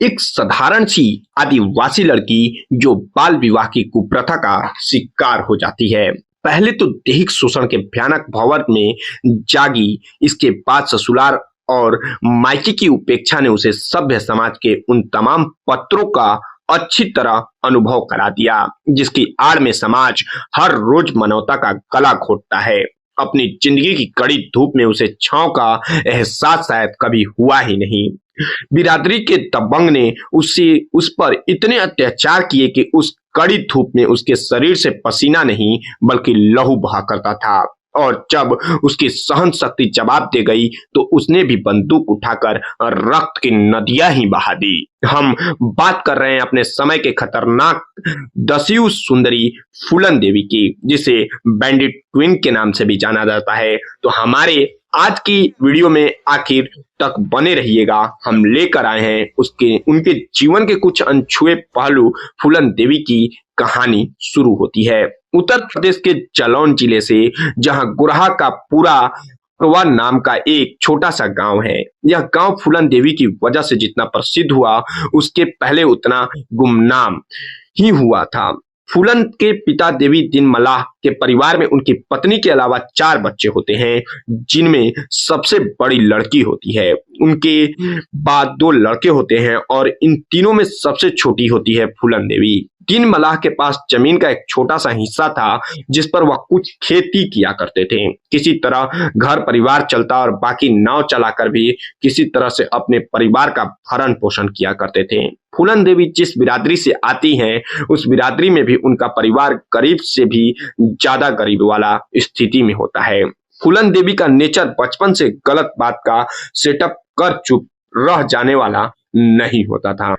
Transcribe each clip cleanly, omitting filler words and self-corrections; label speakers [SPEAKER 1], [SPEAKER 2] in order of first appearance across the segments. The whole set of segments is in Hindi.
[SPEAKER 1] एक साधारण सी आदिवासी लड़की जो बाल विवाह की कुप्रथा का शिकार हो जाती है। पहले तो दैहिक शोषण के भयानक भंवर में जागी, इसके बाद ससुराल और मायके की उपेक्षा ने उसे सभ्य समाज के उन तमाम पत्रों का अच्छी तरह अनुभव करा दिया जिसकी आड़ में समाज हर रोज मानवता का गला घोटता है। अपनी जिंदगी की कड़ी धूप में उसे छांव का एहसास शायद कभी हुआ ही नहीं। बिरादरी के दबंग ने उस पर इतने अत्याचार किए कि उस कड़ी धूप में उसके शरीर से पसीना नहीं बल्कि लहू बहा करता था। और जब उसकी सहन शक्ति जवाब दे गई तो उसने भी बंदूक उठाकर रक्त की नदियां ही बहा दी। हम बात कर रहे हैं अपने समय के खतरनाक दस्यु सुंदरी फूलन देवी की, जिसे बैंडिट क्वीन के नाम से भी जाना जाता है। तो हमारे आज की वीडियो में आखिर तक बने रहिएगा। हम लेकर आए हैं उनके जीवन के कुछ अनछुए पहलू। फूलन देवी की कहानी शुरू होती है उत्तर प्रदेश के जालौन जिले से, जहां गुरहा का पूरा प्रवा नाम का एक छोटा सा गांव है। यह गांव फूलन देवी की वजह से जितना प्रसिद्ध हुआ उसके पहले उतना गुमनाम ही हुआ था। फूलन के पिता देवी दिन मल्लाह के परिवार में उनकी पत्नी के अलावा 4 बच्चे होते हैं, जिनमें सबसे बड़ी लड़की होती है। उनके बाद 2 लड़के होते हैं और इन तीनों में सबसे छोटी होती है फूलन देवी। दिन मल्लाह के पास जमीन का एक छोटा सा हिस्सा था जिस पर वह कुछ खेती किया करते थे। किसी तरह घर परिवार चलता और बाकी नाव चलाकर भी किसी तरह से अपने परिवार का भरण पोषण किया करते थे। फूलन देवी जिस बिरादरी से आती हैं उस बिरादरी में भी उनका परिवार गरीब से भी ज्यादा गरीब वाला स्थिति में होता है। फूलन देवी का नेचर बचपन से गलत बात का सेटअप कर चुप रह जाने वाला नहीं होता था,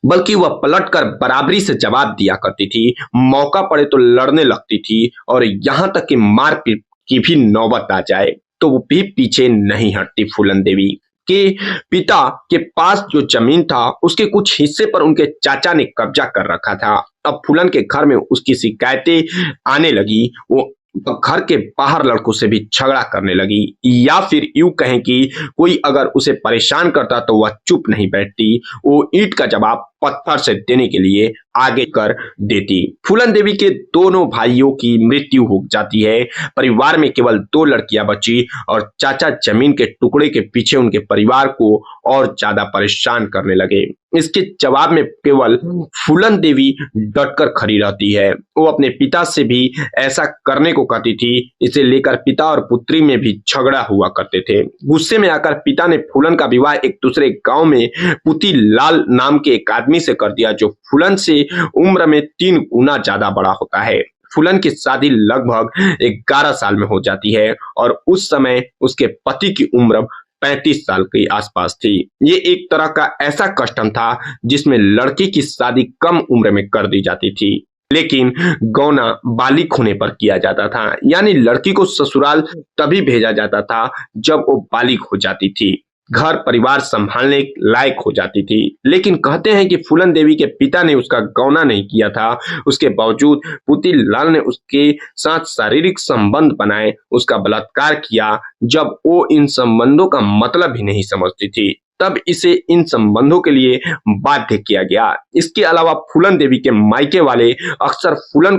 [SPEAKER 1] बल्कि वह पलटकर बराबरी से जवाब दिया करती थी। मौका पड़े तो लड़ने लगती थी और यहां तक कि मारपीट की भी नौबत आ जाए तो वो भी पीछे नहीं हटती। फूलन देवी के पिता के पास जो जमीन था उसके कुछ हिस्से पर उनके चाचा ने कब्जा कर रखा था। अब फूलन के घर में उसकी शिकायतें आने लगी। वो घर के बाहर लड़कों से भी झगड़ा करने लगी, या फिर यूं कहें कि कोई अगर उसे परेशान करता तो वह चुप नहीं बैठती। वो ईंट का जवाब पत्थर से देने के लिए आगे कर देती। फूलन देवी के दोनों भाइयों की मृत्यु हो जाती है। परिवार में केवल 2 लड़कियां बची और चाचा जमीन के टुकड़े के पीछे उनके परिवार को और ज्यादा परेशान करने लगे। इसके जवाब में केवल फूलन देवी डटकर खड़ी रहती है। वो अपने पिता से भी ऐसा करने को कहती थी। इसे लेकर पिता और पुत्री में भी झगड़ा हुआ करते थे। गुस्से में आकर पिता ने फूलन का विवाह एक दूसरे गांव में पुती लाल नाम के एक आदमी से कर दिया, जो फूलन से उम्र में 3 गुना ज्यादा बड़ा होता है। फूलन की शादी लगभग 11 साल में हो जाती है और उस समय उसके पति की उम्र 35 साल के आसपास थी। ये एक तरह का ऐसा कस्टम था जिसमें लड़की की शादी कम उम्र में कर दी जाती थी, लेकिन गौना बालिग होने पर किया जाता था। यानी लड़की को ससुराल तभी भेजा जाता था जब वो बालिग हो जाती थी, घर परिवार संभालने लायक हो जाती थी। लेकिन कहते हैं कि फूलन देवी के पिता ने उसका गौना नहीं किया था। उसके बावजूद पुती लाल ने उसके साथ शारीरिक संबंध बनाए, उसका बलात्कार किया। जब वो इन संबंधों का मतलब ही नहीं समझती थी तब इसे इन संबंधों के लिए बाध्य किया गया। इसके अलावा फूलन देवी के मायके वाले अक्सर फूलन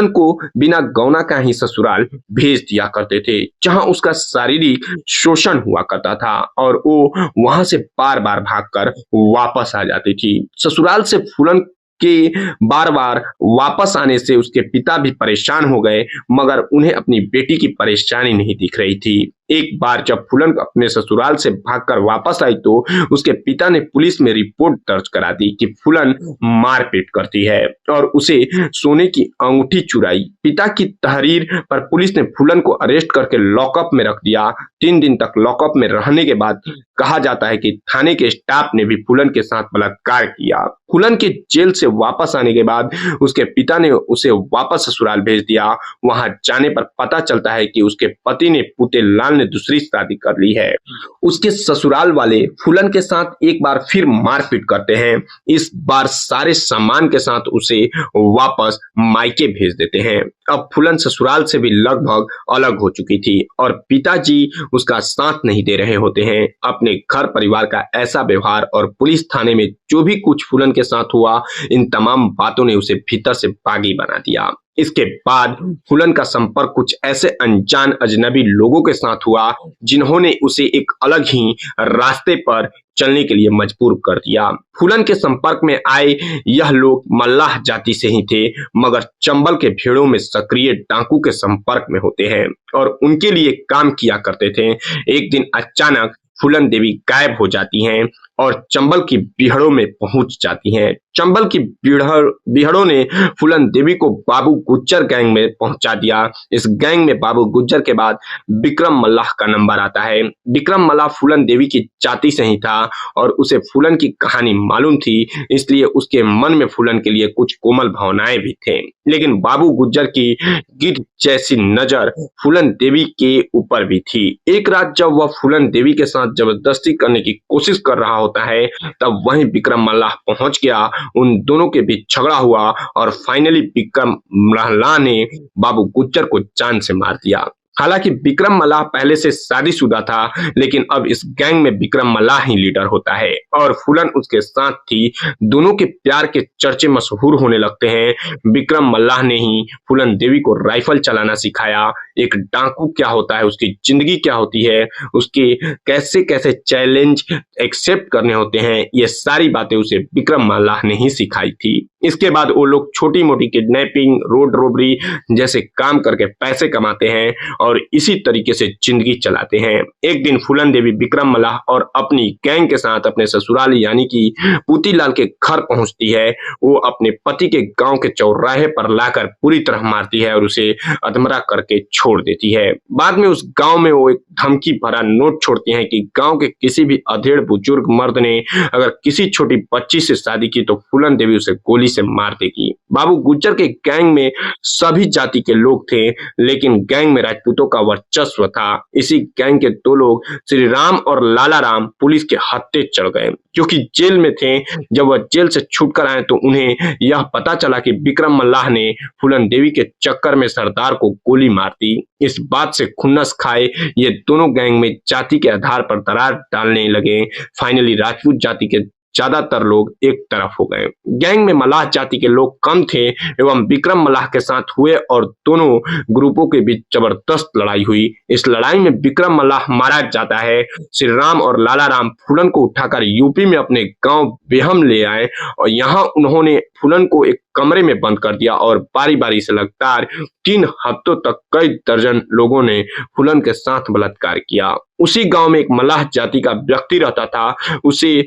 [SPEAKER 1] को बिना गौना का ही ससुराल भेज दिया करते थे, जहां उसका शारीरिक शोषण हुआ करता था और वो वहां से बार बार भागकर वापस आ जाती थी। ससुराल से फूलन के बार बार वापस आने से उसके पिता भी परेशान हो गए, मगर उन्हें अपनी बेटी की परेशानी नहीं दिख रही थी। एक बार जब फूलन अपने ससुराल से भागकर वापस आई तो उसके पिता ने पुलिस में रिपोर्ट दर्ज करा दी कि फूलन मारपीट करती है और उसे सोने की अंगूठी चुराई। पिता की तहरीर पर पुलिस ने फूलन को अरेस्ट करके लॉकअप में रख दिया। 3 दिन तक लॉकअप में रहने के बाद कहा जाता है कि थाने के स्टाफ ने भी फूलन के साथ बलात्कार किया। फूलन के जेल से वापस आने के बाद उसके पिता ने उसे वापस ससुराल भेज दिया। वहां जाने पर पता चलता है कि उसके पति ने पुते लाल ससुराल ने दूसरी शादी कर ली है। उसके ससुराल वाले फूलन के साथ एक बार फिर मारपीट करते हैं। इस बार सारे सामान के साथ उसे वापस मायके भेज देते हैं। अब फूलन ससुराल से भी लगभग अलग हो चुकी थी और पिताजी उसका साथ नहीं दे रहे होते हैं। अपने घर परिवार का ऐसा व्यवहार और पुलिस थाने में जो भी कुछ फूलन के साथ हुआ, इन तमाम बातों ने उसे भीतर से बागी बना दिया। इसके बाद फूलन का संपर्क कुछ ऐसे अनजान अजनबी लोगों के साथ हुआ जिन्होंने उसे एक अलग ही रास्ते पर चलने के लिए मजबूर कर दिया। फूलन के संपर्क में आए यह लोग मल्लाह जाति से ही थे, मगर चंबल के भेड़ों में सक्रिय डाकू के संपर्क में होते हैं और उनके लिए काम किया करते थे। एक दिन अचानक फूलन देवी गायब हो जाती हैं और चंबल की बीहड़ों में पहुंच जाती हैं। चंबल की बीहड़ों ने फूलन देवी को बाबू गुज्जर गैंग में पहुंचा दिया। इस गैंग में बाबू गुज्जर के बाद विक्रम मल्लाह का नंबर आता है। विक्रम मल्लाह फूलन देवी की जाति से ही था और उसे फूलन की कहानी मालूम थी, इसलिए उसके मन में फूलन के लिए कुछ कोमल भावनाएं भी थे। लेकिन बाबू गुज्जर की गिद्ध जैसी नजर फूलन देवी के ऊपर भी थी। एक रात जब वह फूलन देवी के साथ जबरदस्ती करने की कोशिश कर रहा होता है, तब वहीं विक्रम मल्लाह पहुंच गया। उन दोनों के बीच झगड़ा हुआ और फाइनली विक्रम मल्लाह ने बाबू गुज्जर को जान से मार दिया। हालांकि विक्रम मल्लाह पहले से शादीशुदा था, लेकिन अब इस गैंग में विक्रम मल्लाह ही लीडर होता है और फूलन उसके साथ थी। दोनों के प्यार के चर्चे मशहूर होने लगते हैं। विक्रम मल्लाह ने ही फूलन देवी को राइफल चलाना सिखाया, एक डाकू क्या होता है, उसकी जिंदगी क्या होती है, उसके कैसे कैसे चैलेंज एक्सेप्ट करने होते हैं, ये सारी बातें उसे विक्रम मल्लाह ने ही सिखाई थी। इसके बाद वो लोग छोटी मोटी किडनैपिंग, रोड रॉबरी जैसे काम करके पैसे कमाते हैं और इसी तरीके से जिंदगी चलाते हैं। एक दिन फूलन देवी विक्रम मल्लाह और अपनी गैंग के साथ अपने ससुराल यानी कि पूतीलाल के घर पहुंचती है। वो अपने पति के गांव के चौराहे पर लाकर पूरी तरह मारती है और उसे अधमरा करके छोड़ देती है। बाद में उस गांव में वो एक धमकी भरा नोट छोड़ती हैं कि गांव के किसी भी अधेड़ बुजुर्ग मर्द ने अगर किसी छोटी बच्ची से शादी की तो फूलन देवी उसे गोली से मार देगी। बाबू गुज्जर के गैंग में सभी जाति के लोग थे, लेकिन गैंग में राजपूतों का वर्चस्व था। इसी गैंग के दो लोग श्री राम और लाला राम पुलिस के हत्थे चढ़ गए, क्योंकि जेल में थे। जब वह जेल से छूटकर आए तो उन्हें यह पता चला कि विक्रम मल्लाह ने फूलन देवी के चक्कर में सरदार को गोली मार दी। इस बात से खुन्नस खाए ये दोनों गैंग में जाति के आधार पर दरार डालने लगे। फाइनली राजपूत जाति के ज्यादातर लोग एक तरफ हो गए। गैंग में मल्लाह जाति के लोग कम थे एवं विक्रम मल्लाह के साथ हुए और दोनों ग्रुपों के बीच जबरदस्त लड़ाई हुई। इस लड़ाई में विक्रम मल्लाह मारा जाता है। श्री राम और लाला राम फूलन को उठाकर यूपी में अपने गांव बेहम ले आए और यहाँ उन्होंने फूलन को एक कमरे में बंद कर दिया और बारी बारी से लगातार 3 हफ्तों तक कई दर्जन लोगों ने फूलन के साथ बलात्कार किया। उसी गांव में एक मल्लाह जाति का व्यक्ति रहता था। उसे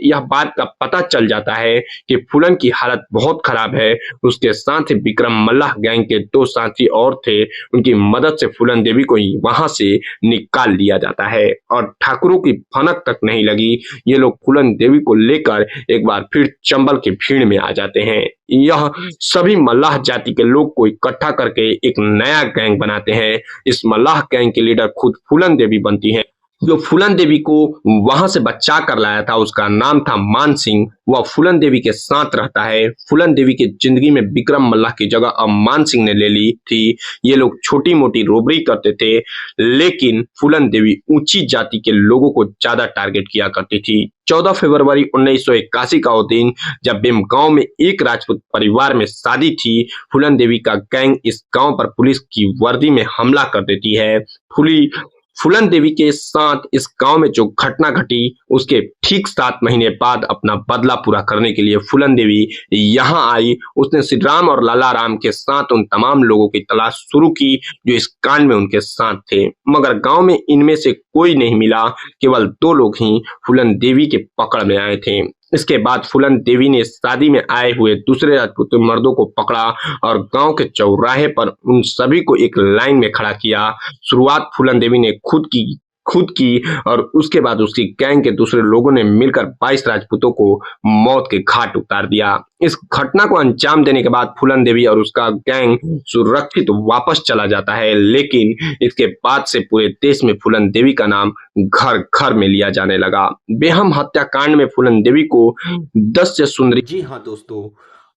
[SPEAKER 1] यह बात का पता चल जाता है कि फूलन की हालत बहुत खराब है। उसके साथ ही विक्रम मल्लाह गैंग के 2 साथी और थे। उनकी मदद से फूलन देवी को वहां से निकाल लिया जाता है और ठाकुरों की भनक तक नहीं लगी। ये लोग फूलन देवी को लेकर एक बार फिर चंबल की भीड़ में आ जाते हैं। यह सभी मल्लाह जाति के लोग को इकट्ठा करके एक नया गैंग बनाते हैं। इस मल्लाह गैंग के लीडर खुद फूलन देवी बनती है। जो फूलन देवी को वहां से बचा कर लाया था उसका नाम था मान सिंह। वह फूलन देवी के साथ रहता है। फूलन देवी की जिंदगी में विक्रम मल्लाह की जगह अब मान सिंह ने ले ली थी। ये लोग छोटी मोटी रोबरी करते थे, लेकिन फूलन देवी ऊंची जाति के लोगों को ज्यादा टारगेट किया करती थी। 14 फरवरी 1981 का वो दिन जब बेमगांव में एक राजपूत परिवार में शादी थी, फूलन देवी का गैंग इस गांव पर पुलिस की वर्दी में हमला कर देती है। फूलन देवी के साथ इस गांव में जो घटना घटी उसके ठीक 7 महीने बाद अपना बदला पूरा करने के लिए फूलन देवी यहाँ आई। उसने श्री राम और लाला राम के साथ उन तमाम लोगों की तलाश शुरू की जो इस कांड में उनके साथ थे, मगर गांव में इनमें से कोई नहीं मिला। केवल 2 लोग ही फूलन देवी के पकड़ में आए थे। इसके बाद फूलन देवी ने शादी में आए हुए दूसरे राजपूत मर्दों को पकड़ा और गांव के चौराहे पर उन सभी को एक लाइन में खड़ा किया। शुरुआत फूलन देवी ने खुद की खुद की और उसके बाद उसकी गैंग के दूसरे लोगों ने मिलकर 22 राजपूतों को मौत के घाट उतार दिया। इस घटना को अंजाम देने के बाद फूलन देवी और उसका गैंग सुरक्षित वापस चला जाता है, लेकिन इसके बाद से पूरे देश में फूलन देवी का नाम घर घर में लिया जाने लगा। बेहम हत्याकांड में फूलन देवी को 10 से सुंदरी, जी हाँ दोस्तों,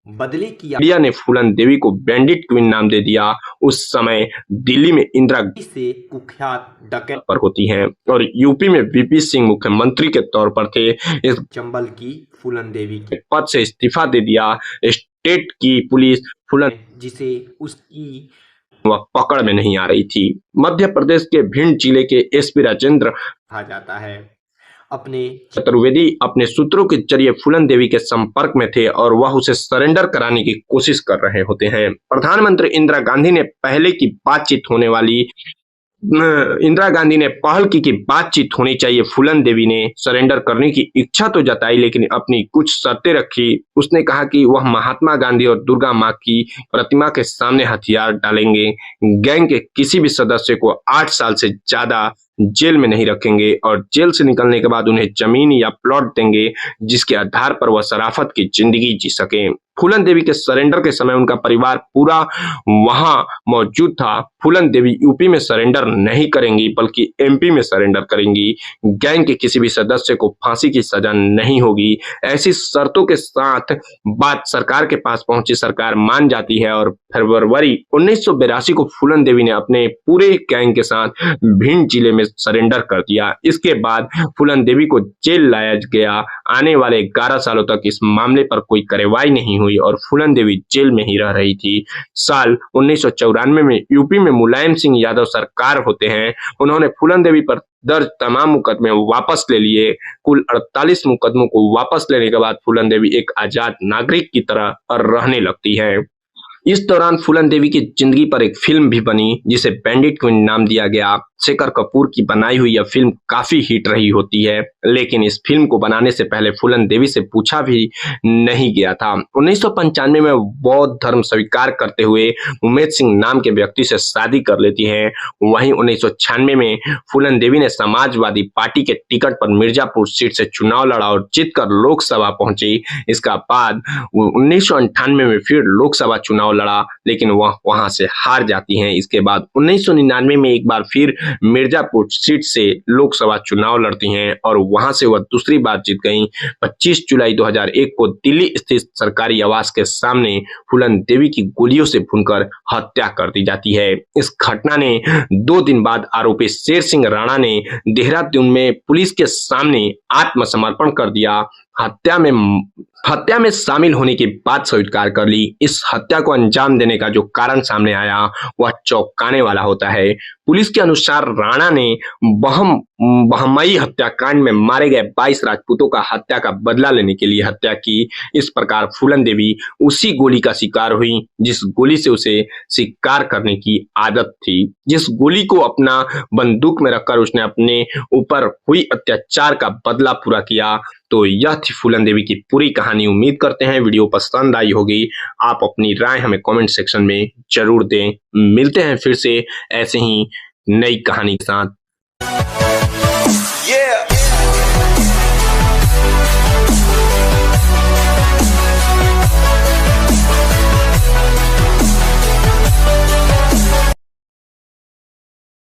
[SPEAKER 1] बदले की इंडिया ने फूलन देवी को बैंडिट क्वीन नाम दे दिया। उस समय दिल्ली में इंदिरा से कुख्यात डकैत पर होती हैं और यूपी में वीपी सिंह मुख्यमंत्री के तौर पर थे। इस चंबल की फूलन देवी के पद से इस्तीफा दे दिया। स्टेट की पुलिस फूलन, जिसे उसकी वह पकड़ में नहीं आ रही थी। मध्य प्रदेश के भिंड जिले के एसपी राजेंद्र कहा जाता है, अपने चतुर्वेदी अपने सूत्रों के जरिए फूलन देवी के संपर्क में थे और वह उसे सरेंडर कराने की कोशिश कर रहे होते हैं। प्रधानमंत्री इंदिरा गांधी ने पहल की कि बातचीत होनी चाहिए। फूलन देवी ने सरेंडर करने की इच्छा तो जताई, लेकिन अपनी कुछ शर्तें रखी। उसने कहा कि वह महात्मा गांधी और दुर्गा माँ की प्रतिमा के सामने हथियार डालेंगे, गैंग के किसी भी सदस्य को 8 साल से ज्यादा जेल में नहीं रखेंगे और जेल से निकलने के बाद उन्हें जमीन या प्लॉट देंगे जिसके आधार पर वह शराफत की जिंदगी जी सके। फूलन देवी के सरेंडर के समय उनका परिवार पूरा वहां मौजूद था। फूलन देवी यूपी में सरेंडर नहीं करेंगी बल्कि एमपी में सरेंडर करेंगी। गैंग के किसी भी सदस्य को फांसी की सजा नहीं होगी। ऐसी शर्तों के साथ बात सरकार के पास पहुंची। सरकार मान जाती है और फरवरी 1982 को फूलन देवी ने अपने पूरे गैंग के साथ भिंड जिले में सरेंडर कर दिया। इसके बाद फूलन देवी को जेल लाया गया। आने वाले 11 सालों तक इस मामले पर कोई कार्रवाई नहीं हुई और फूलन देवी जेल में ही रह रही थी। साल 1994 में यूपी में मुलायम सिंह यादव सरकार होते हैं। उन्होंने फूलन देवी पर दर्ज तमाम मुकदमे वापस ले लिए। कुल 48 मुकदमों को वापस लेने के बाद फूलन देवी एक आजाद नागरिक की तरह रहने लगती है। इस दौरान फूलन देवी की जिंदगी पर एक फिल्म भी बनी जिसे बैंडिट क्वीन नाम दिया गया। शेखर कपूर की बनाई हुई यह फिल्म काफी हिट रही होती है, लेकिन इस फिल्म को बनाने से पहले फूलन देवी से पूछा भी नहीं गया था। 1995 में बौद्ध धर्म स्वीकार करते हुए उमेश सिंह नाम के व्यक्ति से शादी कर लेती हैं। वहीं 1996 में फूलन देवी ने समाजवादी पार्टी के टिकट पर मिर्जापुर सीट से चुनाव लड़ा और जीतकर लोकसभा पहुंची। इसका बाद 1998 में फिर लोकसभा चुनाव लड़ा, लेकिन वह वहां से हार जाती हैं। इसके बाद 1999 में एक बार फिर मिर्जापुर सीट से लोकसभा चुनाव लड़ती हैं और वहां से वह दूसरी बार जीत गईं। 25 जुलाई 2001 को दिल्ली स्थित सरकारी आवास के सामने फूलन देवी की गोलियों से भूनकर हत्या कर दी जाती है। इस घटना ने 2 दिन बाद आरोपी शेर सिंह राणा ने देहरादून में पुलिस के सामने आत्मसमर्पण कर दिया। हत्या में शामिल होने की बात स्वीकार कर ली। इस हत्या को अंजाम देने का जो कारण सामने आया वह चौंकाने वाला होता है। पुलिस के अनुसार राणा ने बहमई हत्याकांड में मारे गए 22 राजपूतों का हत्या का बदला लेने के लिए हत्या की। इस प्रकार फूलन देवी उसी गोली का शिकार हुई जिस गोली से उसे शिकार करने की आदत थी, जिस गोली को अपना बंदूक में रखकर उसने अपने ऊपर हुई अत्याचार का बदला पूरा किया। तो यह थी फूलन देवी की पूरी कहानी। उम्मीद करते हैं वीडियो पसंद आई होगी। आप अपनी राय हमें कमेंट सेक्शन में जरूर दें। मिलते हैं फिर से ऐसे ही नई कहानी के साथ।